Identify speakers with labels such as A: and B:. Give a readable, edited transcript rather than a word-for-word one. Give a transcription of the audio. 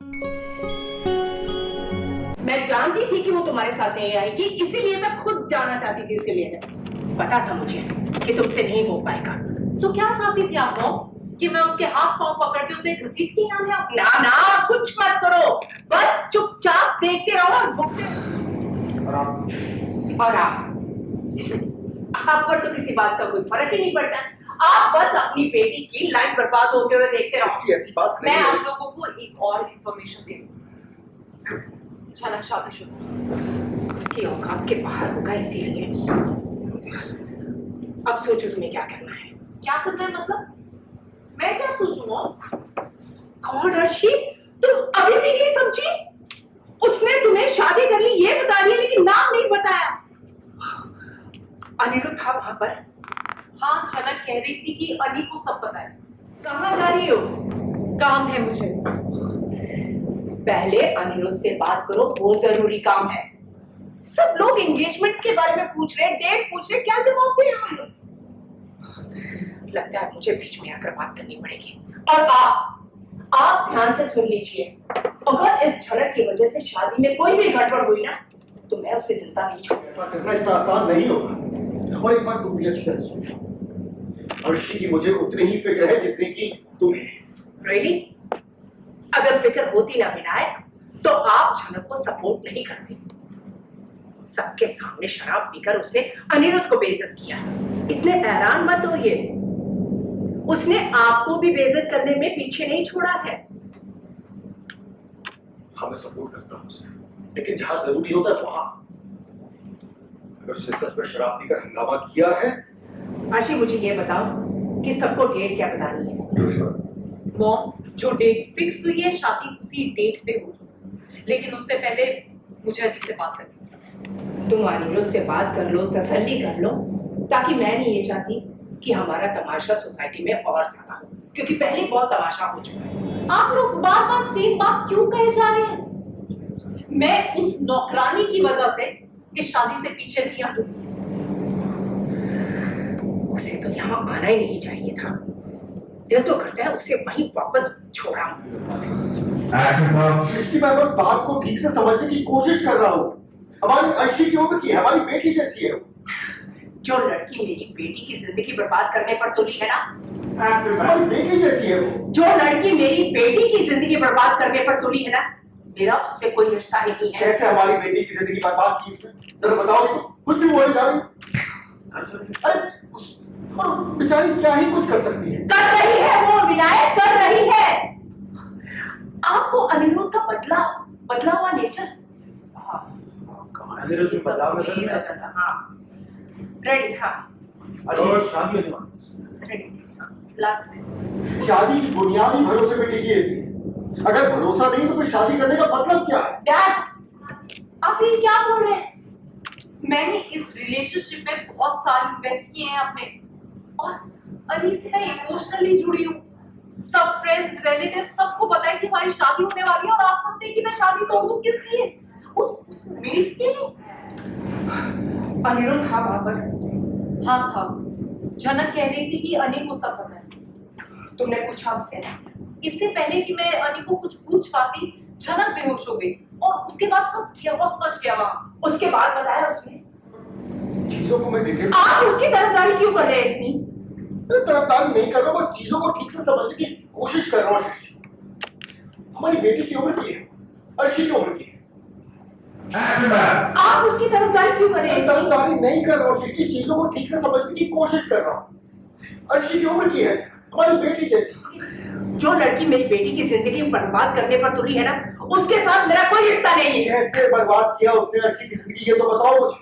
A: मैं जानती थी कि वो तुम्हारे साथ नहीं आएगी, इसीलिए मैं खुद जाना चाहती थी उसे लेने। पता था मुझे कि तुमसे नहीं हो पाएगा।
B: तो क्या चाहती थी आप मॉम? कि मैं उसके हाथ पांव पकड़ के उसे घसीटती यहाँ ले आऊं?
A: ना ना, कुछ मत करो, बस चुपचाप देखते रहो और भुगते। और आप पर तो किसी बात का कोई फर्क ही नहीं पड़ता। आप बस अपनी बेटी की लाइफ बर्बाद होते हुए देखते रहो।
C: ऐसी बात
B: मैं
C: नहीं
B: आप
C: है।
B: लोगों को एक और इंफॉर्मेशन दे दूं। झलक शादीशुदा
A: उसकी औकात के बाहर होगा, इसीलिए। अब सोचो तुम्हें क्या करना है।
B: क्या करना है मतलब? मैं क्या सोचूं मॉम?
A: गॉड अर्शी, तुम अभी भी नहीं समझी? उसने तुम्हें शादी करनी ये बता दिया, लेकिन नाम नहीं बताया। अनिरुद्ध था वहां पर।
B: हाँ, झलक कह रही थी कि अली को सब पता है।
A: कहाँ जा रही हो?
B: काम है मुझे।
A: पहले अनिरुद्ध से बात करो, वो जरूरी काम है। सब लोग एंगेजमेंट के बारे में पूछ रहे, डेट पूछ रहे, क्या जवाब दें हम? लगता है मुझे बीच में आकर बात करनी पड़ेगी। और आप ध्यान से सुन लीजिए। अगर इस झलक की वजह से शादी में कोई भी गड़बड़ हुई ना, तो मैं उसे जिंदा नहीं छोड़ूंगा।
C: ऐसा करना इतना आसान नहीं होगा। और एक बात तुम भी अच्छी तरह सोचो, अर्शी की मुझे उतनी ही फिक्र है जितनी की तुम्हें।
A: Really? अगर फिक्र होती ना विनायक, तो आप झलक को सपोर्ट नहीं करते। सबके सामने शराब पीकर उसने अनिरुद्ध को बेइज्जत किया। इतने हैरान मत होइए, उसने आपको भी बेइज्जत करने में पीछे नहीं छोड़ा है।
C: हाँ, मैं सपोर्ट करता हूँ उसे, लेकिन जहाँ जरूरी होता है वहां। अगर उसने सच में शराब पीकर हंगामा किया है।
A: आशी, मुझे ये बताओ कि सबको डेट क्या बतानी है?
B: मॉम, जो डेट फिक्स हुई है शादी उसी डेट पे होगी, लेकिन उससे पहले मुझे अली से बात करनी है।
A: तुम अनिरुद्ध से बात कर लो, तसल्ली कर लो, ताकि मैं नहीं ये चाहती कि हमारा तमाशा सोसाइटी में और ज्यादा हो, क्योंकि पहले बहुत तमाशा हो चुका है।
B: आप लोग बार बार सेम बात क्यों कहे जा रहे हैं? मैं उस नौकरानी की वजह से इस शादी से पीछे नहीं हटूंगी।
A: उसे तो यहाँ आना ही नहीं चाहिए था। दिल तो करता है उसे वहीं वापस छोड़ा।
C: सृष्टि, मैं बस बात को ठीक से समझने की कोशिश कर रहा हूँ। हमारी अर्शी की उम्र की है, हमारी बेटी जैसी है।
A: जो लड़की मेरी बेटी की जिंदगी बर्बाद करने पर तुली है ना,
C: हमारी बेटी जैसी है वो।
A: जो लड़की मेरी बेटी की जिंदगी बर्बाद करने पर तुली है ना, मेरा उससे कोई रिश्ता नहीं है।
C: कैसे हमारी बेटी की जिंदगी बर्बाद की उसने? जरा बताओ, कुछ भी बोले जा रही। अरे और बेचारी क्या ही कुछ कर सकती है।
A: कर रही है वो, विनायक कर रही है। आपको अनिरुद्ध का बदला हुआ नेचर।
D: अनिरुद्ध के बदलाव में
A: रेडी? हाँ,
D: शादी
A: रेडी। लास्ट
C: शादी की बुनियादी भरोसे पे टिकी रहती है। अगर भरोसा नहीं तो फिर शादी करने का मतलब क्या है?
B: डैड, आप ये क्या बोल रहे हैं? मैंने इस रिलेशनशिप में बहुत साल इन्वेस्ट किए हैं अपने, और अली से मैं इमोशनली जुड़ी हूँ। सब फ्रेंड्स, रिलेटिव सबको पता है कि हमारी शादी होने वाली है, और आप चाहते हैं कि मैं शादी तोड़ दूं? किस लिए? उस मेड के लिए?
A: अनिरुद्ध था वहां पर?
B: हाँ था। जनक कह रही थी कि अली को सब पता है।
A: तुमने पूछा उससे?
B: इससे पहले कि मैं अली को कुछ पूछ पाती, जनक बेहोश हो गई, और उसके बाद सब chaos मच गया वहां।
A: उसके बाद बताया उसने?
C: चीजों को मैं डिटेल।
A: आप उसकी तरफदारी क्यों कर रहे हैं इतनी?
C: तरफदारी नहीं कर रहा हूँ, बस चीजों को ठीक से समझने की कोशिश कर रहा हूँ। हमारी बेटी की उम्र की है, अर्शी की उम्र की है।
A: आप उसकी तरफदारी क्यों कर रहे हैं?
C: तरफदारी नहीं कर रहा हूँ सृष्टि, चीजों को ठीक से समझने की कोशिश कर रहा हूँ। अर्शी की उम्र की है, हमारी बेटी जैसी।
A: जो लड़की मेरी बेटी की जिंदगी बर्बाद करने पर तुली है ना, उसके साथ मेरा कोई रिश्ता नहीं है।
C: कैसे बर्बाद किया उसने अर्शी की जिंदगी, ये तो बताओ मुझे।